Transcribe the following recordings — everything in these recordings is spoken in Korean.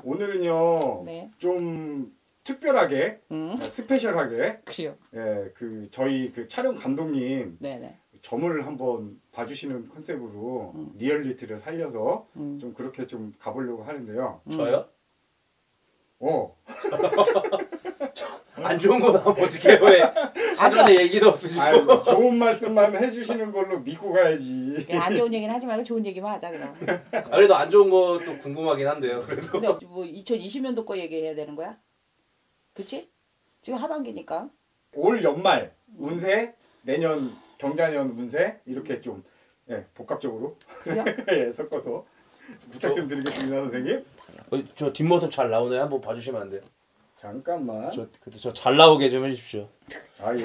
오늘은요 네. 좀 특별하게 스페셜하게 그래요. 예, 그 저희 그 촬영 감독님 네네. 점을 한번 봐주시는 컨셉으로 리얼리티를 살려서 좀 그렇게 좀 가보려고 하는데요. 저요? 안 좋은 거 나오면 어떡해요? 왜 사전에 얘기도 없으시고. 아유, 좋은 말씀만 해주시는 걸로 믿고 가야지. 안 좋은 얘기는 하지 말고 좋은 얘기만 하자 그럼. 그래도 안 좋은 것도 궁금하긴 한데요. 그래도. 근데 뭐 2020년도 거 얘기해야 되는 거야? 그치? 지금 하반기니까. 올 연말 운세, 내년 경자년 운세 이렇게 좀 복합적으로 예, 섞어서 부탁 좀 드리겠습니다, 선생님. 저 뒷모습 잘 나오나요? 한번 봐주시면 안 돼요? 잠깐만. 그래도 저 잘 나오게 좀 해주십시오. 아 예.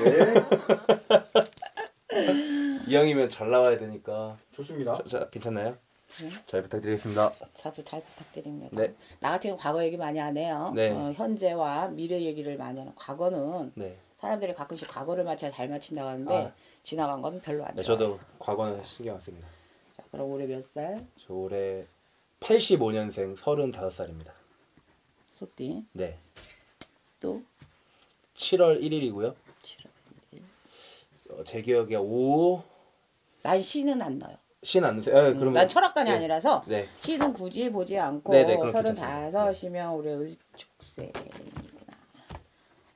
이왕이면 잘 나와야 되니까. 좋습니다. 괜찮나요? 네. 잘 부탁드리겠습니다. 저도 잘 부탁드립니다. 네. 나 같은 경우 과거 얘기 많이 안 해요. 네. 현재와 미래 얘기를 많이 하는. 과거는 네. 사람들이 가끔씩 과거를 맞춰야 잘 맞춘다고 하는데 지나간 건 별로 안 좋아요. 저도 과거는 신경 안 씁니다. 자, 그럼 올해 몇 살? 저 올해 85년생 35살입니다. 소띠. 네. 또 7월 1일이고요. 7월 1일. 제 기억에 오후 난 시는 안 넣어요. 시는 안 넣으세요? 네, 그러면 난 철학관이 아니라서 네. 시는 굳이 보지 않고 네, 그럼 괜찮습니다. 35이면 올해 을축생이구나.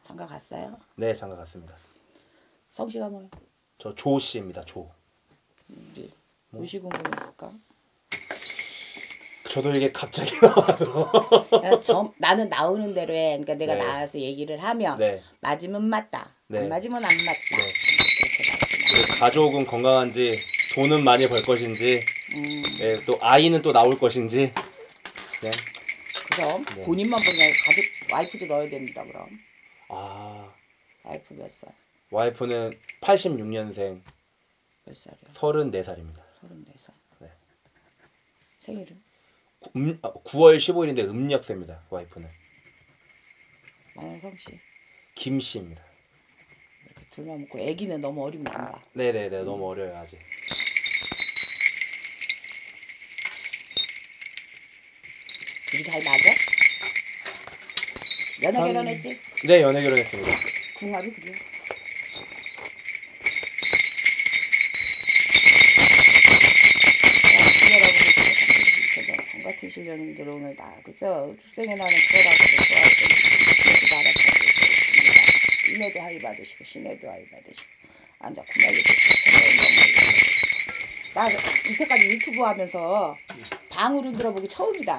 장가 갔어요? 네, 장가 갔습니다. 성씨가 뭐예요? 저 조씨입니다. 조. 무시 궁금했을까? 저도 이게 갑자기 나와서 나는 나오는 대로 해. 그러니까 내가 네. 나와서 얘기를 하면 네. 맞으면 맞다. 네. 안 맞으면 안 맞다. 네. 그렇게 말씀하세요. 그리고 가족은 건강한지 돈은 많이 벌 것인지 네, 또 아이는 또 나올 것인지 네. 그럼 네. 본인만 보는 게 아니라 가족 와이프도 넣어야 됩니다. 그럼 아 와이프 몇 살? 와이프는 86년생 몇 살이야? 34살입니다. 34살. 네. 생일은? 9월 15일인데 음력세입니다. 와이프는 나는 성씨. 김씨입니다. 이렇게 둘만 먹고 애기는 너무 어리면 안 봐. 네네네 너무 어려요 아직. 둘이 잘 맞아? 연애 결혼했지? 네 연애 결혼했습니다. 궁합이 그래. 같으시려는들 오늘 다 그죠? 출생의 날은 그거라고 좋아하시고 알았습니다. 인해도 하이 받으시고 신해도 하이 받으시고 앉아 나 이때까지 유튜브 하면서 방으로 들어보기 처음이다.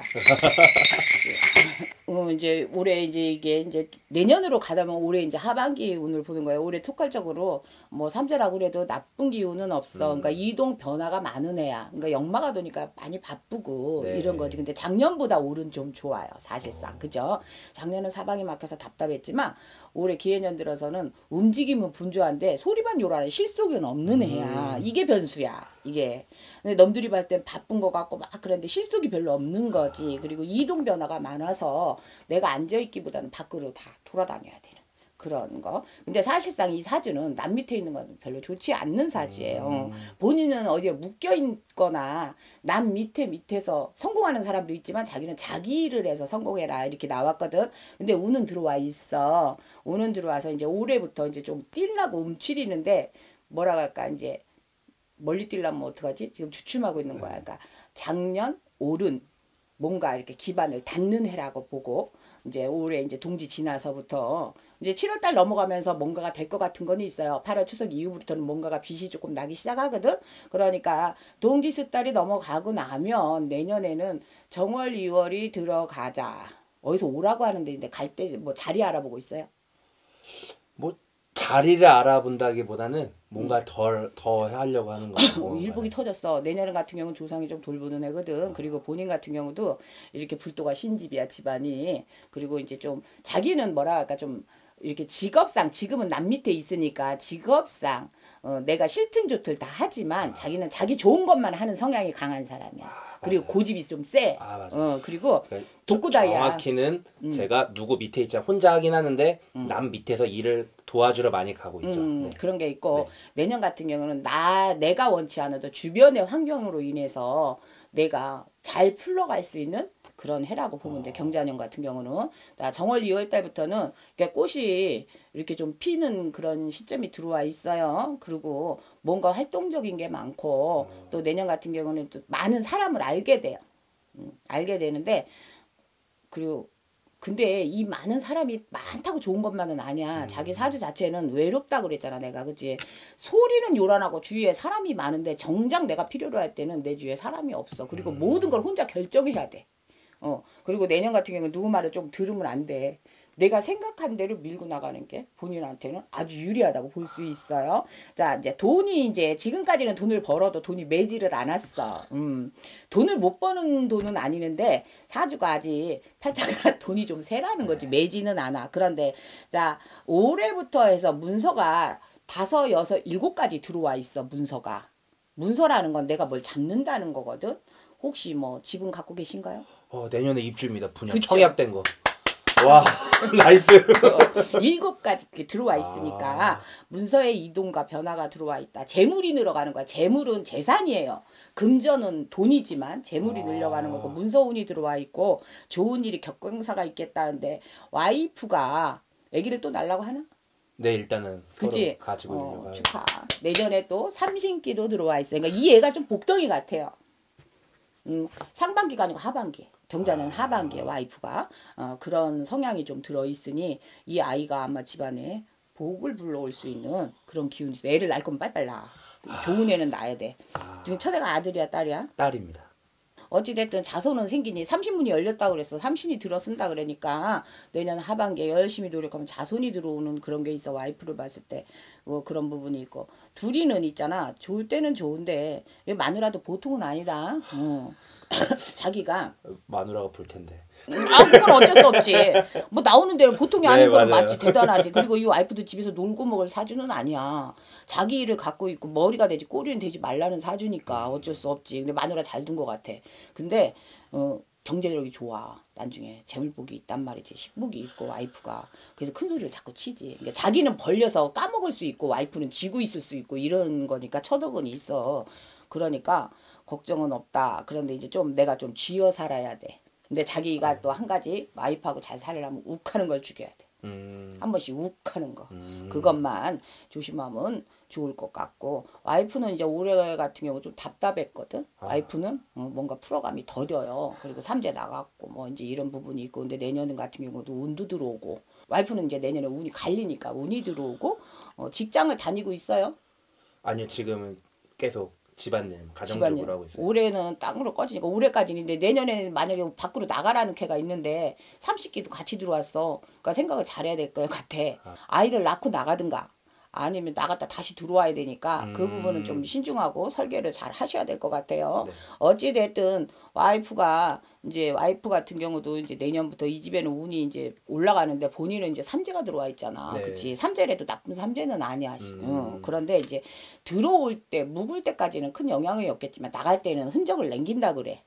이제 올해 이제 내년으로 가다면 올해 이제 하반기 운을 보는 거예요. 올해 토칼적으로 뭐 삼재라고 그래도 나쁜 기운은 없어. 그러니까 이동 변화가 많은 애야. 그러니까 역마가 도니까 많이 바쁘고 네. 이런 거지. 근데 작년보다 올은 좀 좋아요. 사실상. 그죠? 작년은 사방이 막혀서 답답했지만 올해 기해년 들어서는 움직임은 분주한데 소리만 요란해. 실속은 없는 애야. 이게 변수야. 이게. 근데 넘들이 봤을 땐 바쁜 거 같고 막 그런데 실속이 별로 없는 거지. 그리고 이동 변화가 많아서 내가 앉아있기보다는 밖으로 다 돌아다녀야 되는 그런 거. 근데 사실상 이 사주는 남 밑에 있는 건 별로 좋지 않는 사주예요. 본인은 어디에 묶여있거나 남 밑에서 성공하는 사람도 있지만 자기는 자기 일을 해서 성공해라 이렇게 나왔거든. 근데 운은 들어와 있어. 운은 들어와서 이제 올해부터 이제 좀 뛸라고 움츠리는데 뭐라 할까 이제 멀리 뛰려면 어떡하지? 지금 주춤하고 있는 거야. 그러니까 작년 올은 뭔가 이렇게 기반을 닫는 해라고 보고 이제 올해 이제 동지 지나서부터 이제 7월달 넘어가면서 뭔가가 될 것 같은 건 있어요. 8월 추석 이후부터는 뭔가가 빛이 조금 나기 시작하거든. 그러니까 동지 숫달이 넘어가고 나면 내년에는 정월 2월이 들어가자. 어디서 오라고 하는데 근데 갈 때 뭐 자리 알아보고 있어요? 뭐 자리를 알아본다기보다는 뭔가 더 하려고 하는 거고. 일복이 터졌어. 내년 같은 경우는 조상이 좀 돌보는 애거든. 그리고 본인 같은 경우도 이렇게 불도가 신집이야 집안이. 그리고 이제 좀 자기는 뭐라 할까 좀 이렇게 직업상 지금은 남 밑에 있으니까 직업상 내가 싫든 좋든 다 하지만 자기는 자기 좋은 것만 하는 성향이 강한 사람이야. 그리고 맞아요. 고집이 좀 세. 그리고 독고다이야. 정확히는 제가 누구 밑에 있자 혼자 하긴 하는데 남 밑에서 일을 도와주러 많이 가고 있죠. 네. 그런 게 있고 네. 내년 같은 경우는 내가 원치 않아도 주변의 환경으로 인해서 내가 잘 풀러갈 수 있는 그런 해라고 보면 돼. 경자년 같은 경우는 정월 2월 달부터는 이렇게 꽃이 이렇게 좀 피는 그런 시점이 들어와 있어요. 그리고 뭔가 활동적인 게 많고 또 내년 같은 경우는 또 많은 사람을 알게 돼요. 알게 되는데 그리고 근데 이 많은 사람이 많다고 좋은 것만은 아니야. 자기 사주 자체는 외롭다 그랬잖아 내가. 그치? 소리는 요란하고 주위에 사람이 많은데 정작 내가 필요로 할 때는 내 주위에 사람이 없어. 그리고 모든 걸 혼자 결정해야 돼. 그리고 내년 같은 경우는 누구 말을 좀 들으면 안 돼. 내가 생각한 대로 밀고 나가는 게 본인한테는 아주 유리하다고 볼 수 있어요. 자, 이제 돈이 이제 지금까지는 돈을 벌어도 돈이 매지를 않았어. 돈을 못 버는 돈은 아니는데 사주가 아직 팔자가 돈이 좀 세라는 거지. 매지는 않아. 그런데 자, 올해부터 해서 문서가 5, 6, 7가지 들어와 있어. 문서가. 문서라는 건 내가 뭘 잡는다는 거거든. 혹시 뭐 집은 갖고 계신가요? 내년에 입주입니다. 분양 그쵸? 청약된 거. 와 나이스. 7가지 이렇게 들어와 있으니까 문서의 이동과 변화가 들어와 있다. 재물이 늘어가는 거야. 재물은 재산이에요. 금전은 돈이지만 재물이 늘려가는 거고 문서운이 들어와 있고 좋은 일이 격경사가 있겠다는데 와이프가 아기를 또 낳으려고 하나? 네 일단은 그치? 서로 가지고 있는 축하. 내년에 또 삼신기도 들어와 있어요. 그러니까 이 애가 좀 복덩이 같아요. 상반기가 아니고 하반기. 경자는 하반기에 와이프가 그런 성향이 좀 들어있으니 이 아이가 아마 집안에 복을 불러올 수 있는 그런 기운이 있어. 애를 낳을 거면 빨리빨리 낳아. 좋은 애는 낳아야 돼. 지금 첫애가 아들이야 딸이야? 딸입니다. 어찌됐든 자손은 생기니 삼신문이 열렸다고 그랬어. 삼신이 들어선다 그러니까 내년 하반기에 열심히 노력하면 자손이 들어오는 그런 게 있어. 와이프를 봤을 때 그런 부분이 있고 둘이는 있잖아. 좋을 때는 좋은데 마누라도 보통은 아니다. 자기가 마누라가 볼 텐데. 그건 어쩔 수 없지. 뭐 나오는 대로 보통이 아닌 거는 맞아요. 맞지. 대단하지. 그리고 이 와이프도 집에서 놀고 먹을 사주는 아니야. 자기 일을 갖고 있고 머리가 되지 꼬리는 되지 말라는 사주니까 어쩔 수 없지. 근데 마누라 잘 둔 것 같아. 근데 경제력이 좋아. 나중에 재물복이 있단 말이지. 식복이 있고 와이프가. 그래서 큰 소리를 자꾸 치지. 그러니까 자기는 벌려서 까먹을 수 있고 와이프는 쥐고 있을 수 있고 이런 거니까 처덕은 있어. 그러니까 걱정은 없다. 그런데 이제 좀 내가 좀 쥐어 살아야 돼. 근데 자기가 또 한 가지 와이프하고 잘 살려면 욱하는 걸 죽여야 돼. 한 번씩 욱하는 거. 그것만 조심하면 좋을 것 같고 와이프는 이제 올해 같은 경우 좀 답답했거든. 와이프는 뭔가 풀어감이 더뎌요. 그리고 삼재 나갔고 뭐 이제 이런 부분이 있고 근데 내년 같은 경우도 운도 들어오고 와이프는 이제 내년에 운이 갈리니까 운이 들어오고 직장을 다니고 있어요. 아니요 지금은 계속 집안일 가정주부를 하고 있어요. 올해는 땅으로 꺼지니까 올해까지는 있는데 내년에는 만약에 밖으로 나가라는 캐가 있는데 30기도 같이 들어왔어. 그러니까 생각을 잘해야 될 것 같아. 아이를 낳고 나가든가 아니면 나갔다 다시 들어와야 되니까 그 부분은 좀 신중하고 설계를 잘 하셔야 될 것 같아요. 네. 어찌 됐든 와이프가 이제 와이프 같은 경우도 이제 내년부터 이 집에는 운이 이제 올라가는데 본인은 이제 삼재가 들어와 있잖아. 네. 그렇지? 삼재라도 나쁜 삼재는 아니야. 그런데 이제 들어올 때 묵을 때까지는 큰 영향이 없겠지만 나갈 때는 흔적을 남긴다 그래.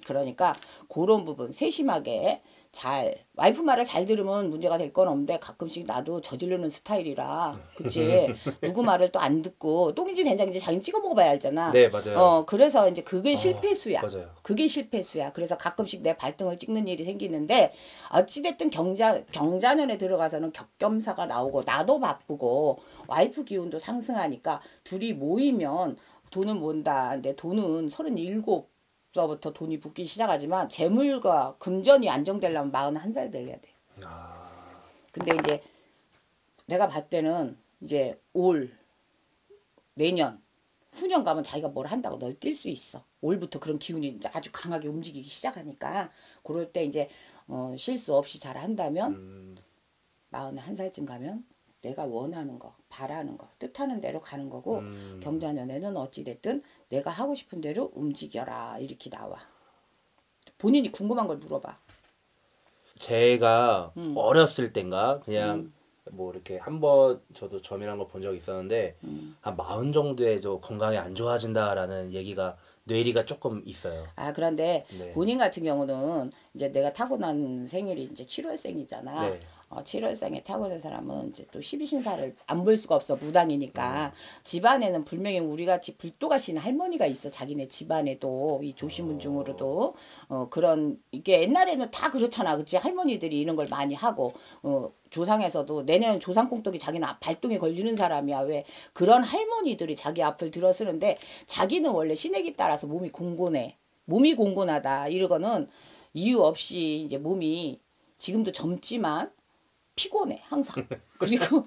그러니까 그런 부분 세심하게 잘 와이프 말을 잘 들으면 문제가 될 건 없는데 가끔씩 나도 저지르는 스타일이라 그치 누구 말을 또 안 듣고 똥인지 된장인지 자기는 찍어 먹어봐야 알잖아. 네 맞아요. 그래서 이제 그게 실패수야. 맞아요. 그게 실패수야. 그래서 가끔씩 내 발등을 찍는 일이 생기는데 어찌됐든 경자년에 들어가서는 격겸사가 나오고 나도 바쁘고 와이프 기운도 상승하니까 둘이 모이면 돈은 모은다. 근데 돈은 37 부터 돈이 붙기 시작하지만 재물과 금전이 안정되려면 41살 돼야 돼. 근데 이제 내가 봤을 때는 이제 내년 후년 가면 자기가 뭘 한다고 널 뛸 수 있어. 올부터 그런 기운이 이제 아주 강하게 움직이기 시작하니까 그럴 때 이제 실수 없이 잘 한다면 41살쯤 가면 내가 원하는 거, 바라는 거, 뜻하는 대로 가는 거고 경자년에는 어찌됐든 내가 하고 싶은 대로 움직여라 이렇게 나와. 본인이 궁금한 걸 물어봐. 제가 어렸을 땐가 그냥 뭐 이렇게 한번 저도 점이란 걸 본 적이 있었는데 한 40 정도에 저 건강이 안 좋아진다라는 얘기가 뇌리가 조금 있어요. 그런데 네. 본인 같은 경우는 이제 내가 타고난 생일이 이제 7월생이잖아. 네. 7월생에 타고난 사람은 이제 또 12신사를 안 볼 수가 없어. 무당이니까. 집안에는 분명히 우리같이 불도가신 할머니가 있어. 자기네 집안에도 이 조시문중으로도 그런 이게 옛날에는 다 그렇잖아. 그치? 할머니들이 이런 걸 많이 하고 조상에서도 내년 조상공덕이 자기는 발동이 걸리는 사람이야. 왜 그런 할머니들이 자기 앞을 들어서는데 자기는 원래 신에게 따라서 몸이 공곤해. 몸이 공곤하다. 이러고는 이유 없이 이제 몸이 지금도 젊지만 피곤해 항상. 그리고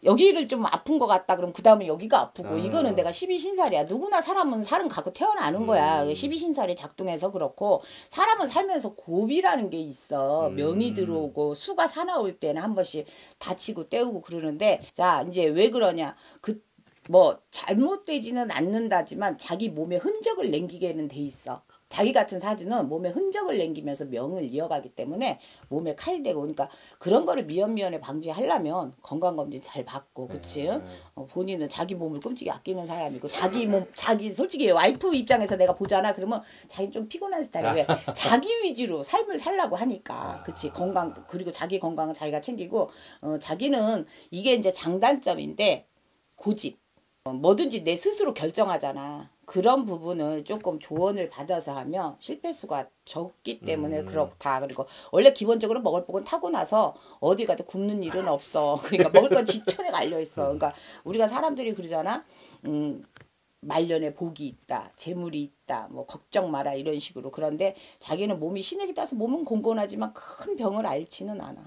여기를 좀 아픈 것 같다 그럼 그 다음에 여기가 아프고 이거는 내가 12신살이야. 누구나 사람은 살은 갖고 태어나는 거야. 12신살이 작동해서 그렇고 사람은 살면서 고비라는 게 있어. 명이 들어오고 수가 사나울 때는 한 번씩 다치고 떼우고 그러는데 자 이제 왜 그러냐. 뭐 잘못되지는 않는다지만 자기 몸에 흔적을 남기게는 돼 있어. 자기 같은 사주는 몸에 흔적을 남기면서 명을 이어가기 때문에 몸에 칼이 되고 그러니까 그런 거를 미연미연에 방지하려면 건강검진 잘 받고 그치? 본인은 자기 몸을 끔찍이 아끼는 사람이고 자기 솔직히 와이프 입장에서 내가 보잖아 그러면 자기 좀 피곤한 스타일이야. 왜? 자기 위주로 삶을 살라고 하니까 그치? 건강 그리고 자기 건강은 자기가 챙기고 자기는 이게 이제 장단점인데 고집 뭐든지 내 스스로 결정하잖아. 그런 부분을 조금 조언을 받아서 하면 실패수가 적기 때문에 그렇다. 그리고 원래 기본적으로 먹을 복은 타고나서 어디 가도 굶는 일은 없어. 그러니까 먹을 건 지천에 갈려 있어. 그러니까 우리가 사람들이 그러잖아. 말년에 복이 있다. 재물이 있다. 뭐 걱정 마라 이런 식으로. 그런데 자기는 몸이 신에게 따라서 몸은 공곤하지만 큰 병을 앓지는 않아.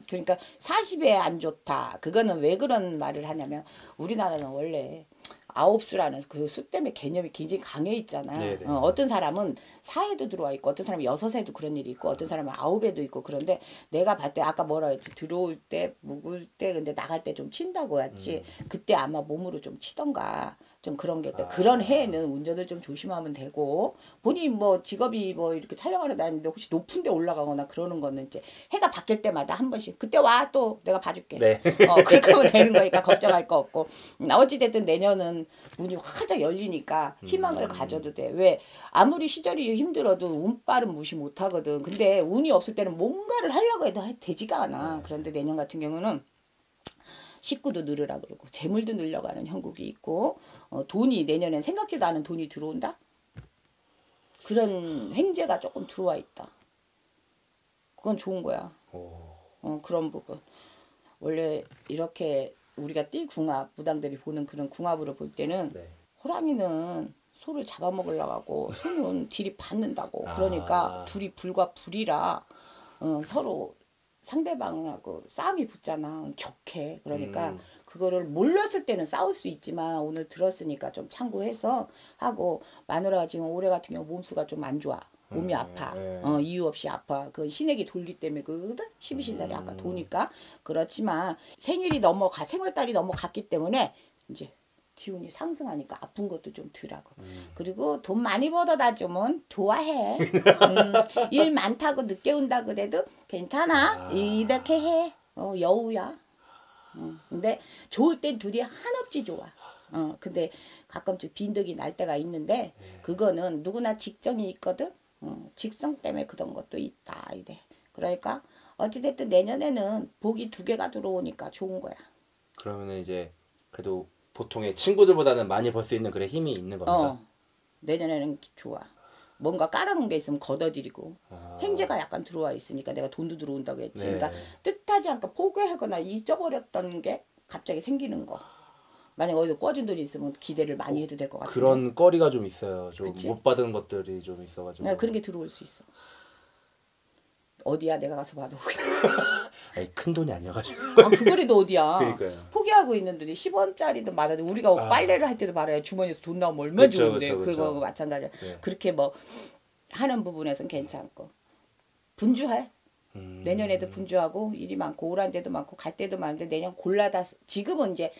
그러니까 40에 안 좋다. 그거는 왜 그런 말을 하냐면 우리나라는 원래 9수라는 그 수 때문에 개념이 굉장히 강해 있잖아. 어떤 사람은 4에도 들어와 있고 어떤 사람은 6에도 그런 일이 있고 어떤 사람은 9에도 있고 그런데 내가 봤을 때 아까 뭐라 했지 들어올 때 묵을 때 근데 나갈 때 좀 친다고 했지. 그때 아마 몸으로 좀 치던가 좀 그런 게 있다. 그런 해에는 운전을 좀 조심하면 되고 본인 뭐 직업이 뭐 이렇게 촬영하러 다니는데 혹시 높은 데 올라가거나 그러는 거는 이제 해가 바뀔 때마다 한 번씩 그때 와 또 내가 봐줄게. 네. 그렇게 하면 되는 거니까 걱정할 거 없고 어찌됐든 내년은 문이 활짝 열리니까 희망을 가져도 돼. 왜 아무리 시절이 힘들어도 운빨은 무시 못하거든. 근데 운이 없을 때는 뭔가를 하려고 해도 되지가 않아. 그런데 내년 같은 경우는 식구도 늘으라 그러고 재물도 늘려가는 형국이 있고 돈이 내년엔 생각지도 않은 돈이 들어온다. 그런 횡재가 조금 들어와 있다. 그건 좋은 거야. 그런 부분. 원래 이렇게 우리가 띠궁합 무당들이 보는 그런 궁합으로 볼 때는 호랑이는 소를 잡아먹으려고 하고 소는 딜이 받는다고. 그러니까 둘이 불과 불이라 서로 상대방하고 싸움이 붙잖아. 격해. 그러니까 그거를 몰랐을 때는 싸울 수 있지만 오늘 들었으니까 좀 참고해서 하고 마누라가 지금 올해 같은 경우 몸수가 좀 안 좋아. 몸이 아파. 이유 없이 아파. 그 신에게 돌기 때문에 그거거든. 12신살이 아까 도니까. 그렇지만 생일이 생월달이 넘어갔기 때문에 이제 기운이 상승하니까 아픈 것도 좀 덜하고. 그리고 돈 많이 벌어다 주면 좋아해. 일 많다고 늦게 온다 그래도 괜찮아. 이렇게 해. 여우야. 근데 좋을 땐 둘이 한없이 좋아. 근데 가끔씩 빈덕이 날 때가 있는데 그거는 누구나 직정이 있거든. 직성 때문에 그런 것도 있다. 이래. 그러니까 어찌됐든 내년에는 복이 2개가 들어오니까 좋은 거야. 그러면은 이제 그래도 보통의 친구들보다는 많이 벌 수 있는 그런 힘이 있는 겁니다. 내년에는 좋아. 뭔가 깔아놓은 게 있으면 걷어들이고 횡재가 약간 들어와 있으니까 내가 돈도 들어온다고 했지. 그러니까 뜻하지 않게 포기하거나 잊어버렸던 게 갑자기 생기는 거. 만약 어디서 꿔준 돈이 있으면 기대를 많이 해도 될 것 같은데. 그런 거리가 좀 있어요. 좀 그치? 못 받은 것들이 좀 있어가지고. 네, 그런 게 들어올 수 있어. 어디야 내가 가서 받아오게. 아니, 큰 돈이 아니어가지고. 그거라도 어디야. 그러니까요. 포기하고 있는 돈이 10원짜리도 많아도 우리가 빨래를 할 때도 말아요. 주머니에서 돈 나오면 얼마나 좋은데. 그거 마찬가지야. 그렇게 뭐 하는 부분에서는 괜찮고. 분주해. 내년에도 분주하고 일이 많고 오란 데도 많고 갈 데도 많은데 내년 골라다 지금은 이제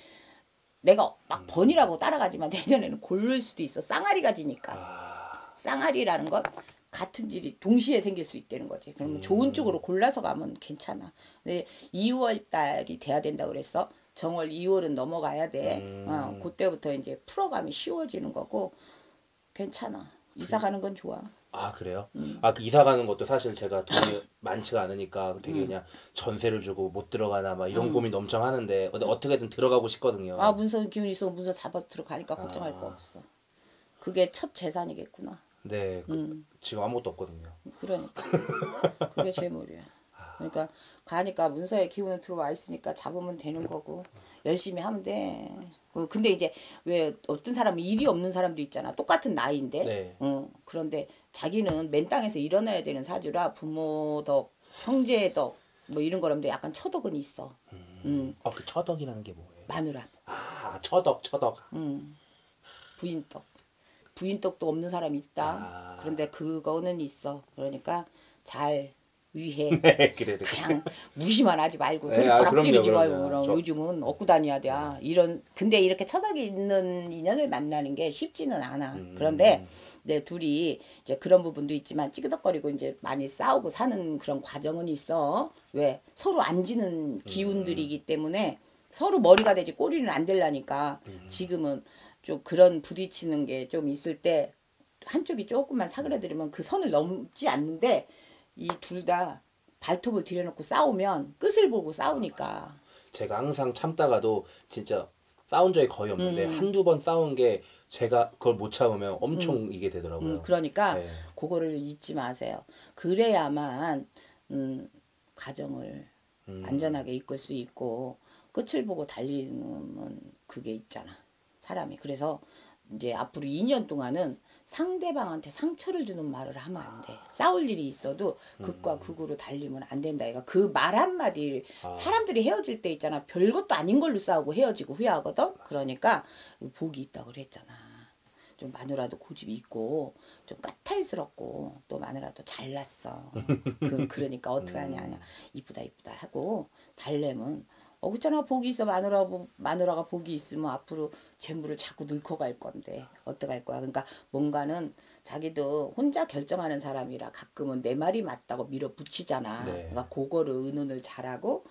내가 막 번이라고 따라가지만 내년에는 고를 수도 있어. 쌍아리가 지니까. 쌍아리라는 건 같은 일이 동시에 생길 수 있다는 거지. 그러면 좋은 쪽으로 골라서 가면 괜찮아. 근데 2월 달이 돼야 된다 그랬어. 정월 2월은 넘어가야 돼. 그때부터 이제 풀어가면 쉬워지는 거고 괜찮아. 이사 가는 건 좋아. 아 그래요? 그 이사 가는 것도 사실 제가 돈이 많지가 않으니까 되게 그냥 전세를 주고 못 들어가나 막 이런 고민 엄청 하는데 어떻게든 들어가고 싶거든요. 아 문서 기운이 있어 문서 잡아서 들어가니까 걱정할 거 없어. 그게 첫 재산이겠구나. 네, 지금 아무것도 없거든요. 그러니까 그게 재물이야. 그러니까 가니까 문서에 기운은 들어와 있으니까 잡으면 되는 거고 열심히 하면 돼. 근데 이제 왜 어떤 사람은 일이 없는 사람도 있잖아. 똑같은 나이인데. 네. 그런데 자기는 맨 땅에서 일어나야 되는 사주라 부모 덕, 형제 덕 뭐 이런 거라는데 약간 처덕은 있어. 그 처덕이라는 게 뭐예요? 마누라. 처덕. 부인 덕. 부인 덕도 없는 사람이 있다. 그런데 그거는 있어. 그러니까 잘 위해. 네, 그래. 그냥 무시만 하지 말고 네, 소리 뽀락 지르지 말고 그럼요. 그럼 요즘은 얻고 다녀야 돼. 이런 근데 이렇게 처덕이 있는 인연을 만나는 게 쉽지는 않아. 그런데 네, 둘이 이제 그런 부분도 있지만 찌그덕거리고 이제 많이 싸우고 사는 그런 과정은 있어. 왜 서로 안 지는 기운들이기 때문에 서로 머리가 되지 꼬리는 안 되려니까 지금은 좀 그런 부딪히는 게 좀 있을 때 한쪽이 조금만 사그라들으면 그 선을 넘지 않는데 이 둘 다 발톱을 들여놓고 싸우면 끝을 보고 싸우니까. 제가 항상 참다가도 진짜 싸운 적이 거의 없는데 한두 번 싸운 게 제가 그걸 못 참으면 엄청 이게 되더라고요. 그러니까 네. 그거를 잊지 마세요. 그래야만 가정을 안전하게 이끌 수 있고 끝을 보고 달리는 그게 있잖아. 사람이. 그래서 이제 앞으로 2년 동안은 상대방한테 상처를 주는 말을 하면 안 돼. 싸울 일이 있어도 극과 극으로 달리면 안 된다. 얘가 그 말 한마디 사람들이 헤어질 때 있잖아. 별것도 아닌 걸로 싸우고 헤어지고 후회하거든. 그러니까 복이 있다고 그랬잖아. 좀 마누라도 고집이 있고 좀 까탈스럽고 또 마누라도 잘났어. 그러니까 어떻게 하냐 이쁘다 하고 달래면 그렇잖아. 복이 있어. 마누라가 복이 있으면 앞으로 재물을 자꾸 늙어갈 건데 어떡할 거야. 그러니까 뭔가는 자기도 혼자 결정하는 사람이라 가끔은 내 말이 맞다고 밀어붙이잖아. 네. 그러니까 그거를 의논을 잘하고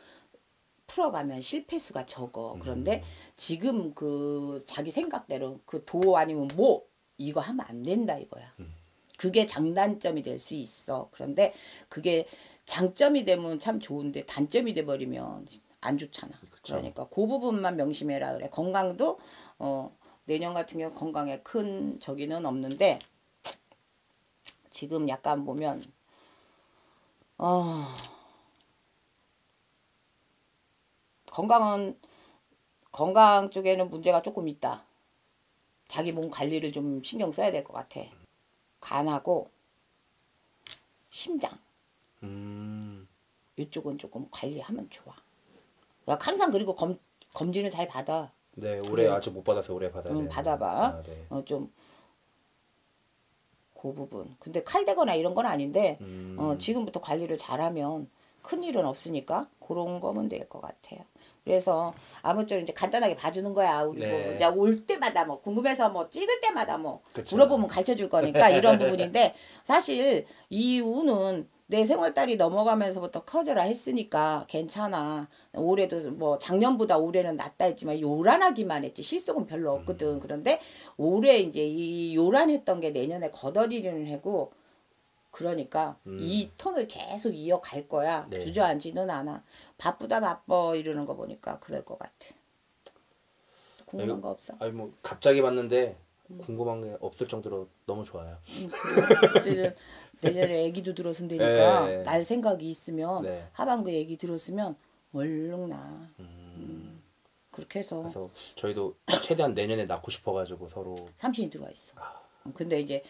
풀어가면 실패수가 적어. 그런데 지금 그 자기 생각대로 그 도 아니면 뭐 이거 하면 안 된다 이거야. 그게 장단점이 될 수 있어. 그런데 그게 장점이 되면 참 좋은데 단점이 돼버리면 안 좋잖아. 그쵸. 그러니까 그 부분만 명심해라 그래. 건강도 내년 같은 경우 건강에 큰 저기는 없는데 지금 약간 보면 건강 쪽에는 문제가 조금 있다. 자기 몸 관리를 좀 신경 써야 될 것 같아. 간하고 심장 이쪽은 조금 관리하면 좋아. 항상 그리고 검진을 잘 받아. 네, 올해 그래. 아직 못 받아서 올해 받아야 돼요. 받아봐. 네. 좀 그 부분. 근데 칼대거나 이런 건 아닌데 지금부터 관리를 잘하면 큰일은 없으니까 그런 거면 될 것 같아요. 그래서 아무쪼록 이제 간단하게 봐주는 거야. 우리 네. 뭐 이제 올 때마다 뭐 궁금해서 뭐 찍을 때마다 뭐 그쵸. 물어보면 가르쳐 줄 거니까 이런 부분인데 사실 이 운은 내 생월달이 넘어가면서부터 커져라 했으니까 괜찮아. 올해도 뭐 작년보다 올해는 낫다 했지만 요란하기만 했지 실속은 별로 없거든. 그런데 올해 이제 이 요란했던 게 내년에 걷어들이는 해고 그러니까 이 톤을 계속 이어갈 거야. 네. 주저앉지는 않아. 바쁘다 바빠 이러는 거 보니까 그럴 것 같아. 궁금한 거 없어? 아니 뭐 갑자기 봤는데 궁금한 게 없을 정도로 너무 좋아요. 그때는 내년에 애기도 들어선다니까 네. 날 생각이 있으면 네. 하반기 애기 들었으면 얼른 나. 그렇게 해서 그래서 저희도 최대한 내년에 낳고 싶어가지고 서로 삼신이 들어와 있어. 근데 이제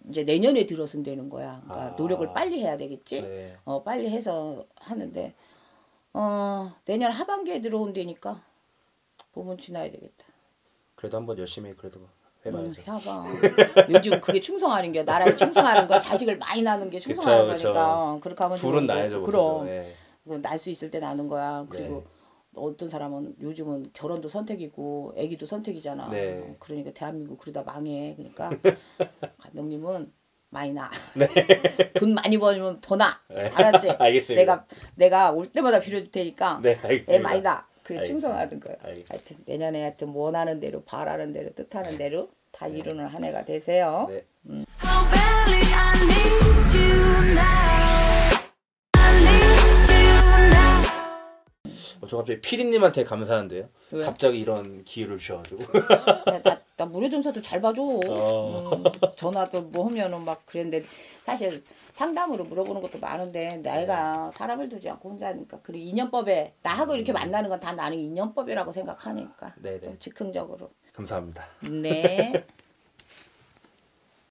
이제 내년에 들어선다는 거야. 그러니까 노력을 빨리 해야 되겠지. 네. 빨리 해서 하는데 내년 하반기에 들어온다니까 봄은 지나야 되겠다. 그래도 한번 열심히 그래도 해봐야죠. 해봐. 요즘 그게 충성하는 게 나라에 충성하는 거 자식을 많이 낳는 게 충성하는 그쵸. 거니까 그렇게 하면 둘은 좋은데. 나야죠. 그럼 네. 날 수 있을 때 나는 거야. 그리고 네. 어떤 사람은 요즘은 결혼도 선택이고 아기도 선택이잖아. 네. 그러니까 대한민국 그러다 망해. 그러니까 감독님은 많이 나. 돈 많이 벌면 더 나. 네. 알았지? 알겠습니다. 내가 올 때마다 빌려줄 테니까 네, 알겠습니다. 애 많이 나. 그래 알겠습니다. 충성하는 거야. 알겠습니다. 하여튼 내년에 하여튼 원하는 대로 바라는 대로 뜻하는 대로 다 이루는 한 해가 되세요. 네. How badly I need you now. I need you now. 저 갑자기 피디님한테 감사한데요. 왜? 갑자기 이런 기회를 주셔가지고. 나 무료점사도 잘 봐줘. 어. 전화도 뭐 하면은 막 그랬는데 사실 상담으로 물어보는 것도 많은데 내가 사람을 두지 않고 혼자 하니까 그리고 인연법에 나하고 이렇게 만나는 건 다 나는 인연법이라고 생각하니까 네네. 좀 즉흥적으로. 감사합니다. 네.